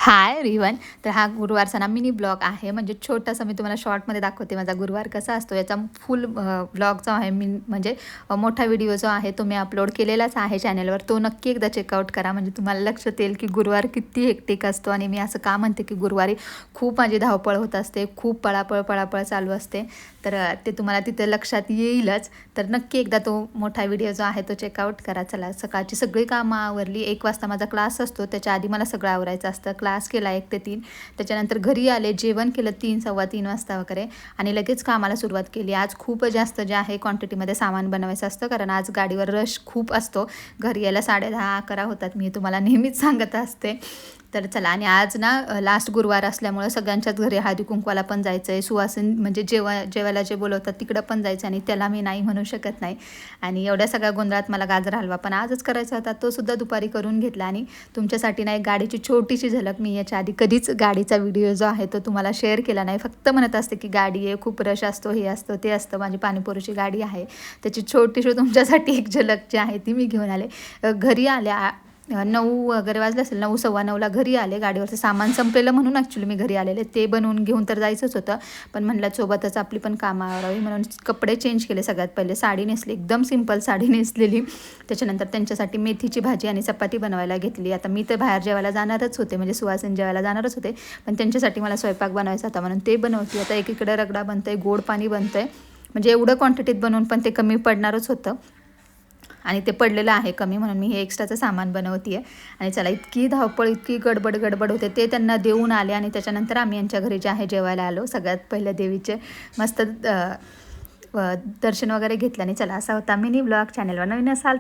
Hi everyone. तर हा गुरुवारचा ना मिनी ब्लॉग आहे, म्हणजे छोटासा मी तुम्हाला शॉर्टमध्ये दाखवते माझा गुरुवार कसा असतो. याचा फुल ब्लॉग जो आहे मी म्हणजे मोठा व्हिडिओ जो आहे तो मी अपलोड केलेलाच आहे चॅनलवर. तो नक्की एकदा चेकआउट करा, म्हणजे तुम्हाला लक्षात येईल की गुरुवार किती हेक्टिक असतो. आणि मी असं का म्हणते की गुरुवारी खूप माझी धावपळ होत असते, खूप पळापळ चालू असते. तर ते तुम्हाला तिथे लक्षात येईलच. तर नक्की एकदा तो मोठा व्हिडिओ जो आहे तो चेकआउट करा. चला, सकाळची सगळी कामं आवरली. 1 वाजता माझा क्लास असतो, त्याच्या आधी मला सगळं आवरायचं असतं. क्लास केला 1 ते 3, त्याच्यानंतर घरी आले, जेवण केलं 3 सव्वा 3 वाजता वगैरे, आणि लगेच कामाला सुरुवात केली. आज खूप जास्त जे आहे क्वांटिटीमध्ये सामान बनवायचं असतं, कारण आज गाडीवर रश खूप असतो. घरी यायला 10:30-11 होतात, मी तुम्हाला नेहमीच सांगत असते. तर चला, आणि आज ना लास्ट गुरुवार असल्यामुळं सगळ्यांच्याच घरी हळदी कुंकवाला पण जायचं आहे. सुवासिन म्हणजे जेवायला जे बोलवतात तिकडं पण जायचं, आणि त्याला मी नाही म्हणू शकत नाही. आणि एवढ्या सगळ्या गोंधळात मला गाजर हलवा पण आजच करायचा होता, तो सुद्धा दुपारी करून घेतला. आणि तुमच्यासाठी ना एक गाडीची छोटीशी झलक, मी याच्या आधी कधीच गाडीचा व्हिडिओ जो आहे तो तुम्हाला शेअर केला नाही. फक्त म्हणत असते की गाडी आहे, खूप रश असतो, हे असतं ते असतं. माझी पाणीपुरीची गाडी आहे, त्याची छोटीशी तुमच्यासाठी एक झलक जी आहे ती मी घेऊन आले. घरी आल्या 9 वगैरे वाजले असेल, 9 सव्वा 9ला घरी आले. गाडीवरचं सामान संपलेलं म्हणून ॲक्च्युली मी घरी आलेले. ते बनवून घेऊन तर जायचंच होतं, पण म्हणलं सोबतच आपली पण कामं आवरावी, म्हणून कपडे चेंज केले. सगळ्यात पहिले साडी नेसली, एकदम सिंपल साडी नेसलेली. त्याच्यानंतर त्यांच्यासाठी मेथीची भाजी आणि चपाती बनवायला घेतली. आता मी तर बाहेर जेवायला जाणारच होते, म्हणजे सुवासिन जेवायला जाणारच होते, पण त्यांच्यासाठी मला स्वयंपाक बनवायचा होता म्हणून ते बनवते. आता एकीकडे रगडा बनतोय, गोड पाणी बनतंय, म्हणजे एवढं क्वांटिटीत बनवून पण ते कमी पडणारच होतं, आणि ते पडलेलं आहे कमी, म्हणून मी हे एक्स्ट्राचं सामान बनवते आहे. आणि चला, इतकी धावपळ, इतकी गडबड होते. ते त्यांना देऊन आले, आणि त्याच्यानंतर आम्ही यांच्या घरी जे आहे जेवायला आलो. सगळ्यात पहिलं देवीचे मस्त दर्शन वगैरे घेतलं. आणि चला, असा होता मिनी ब्लॉग. चॅनलवर नवीन असाल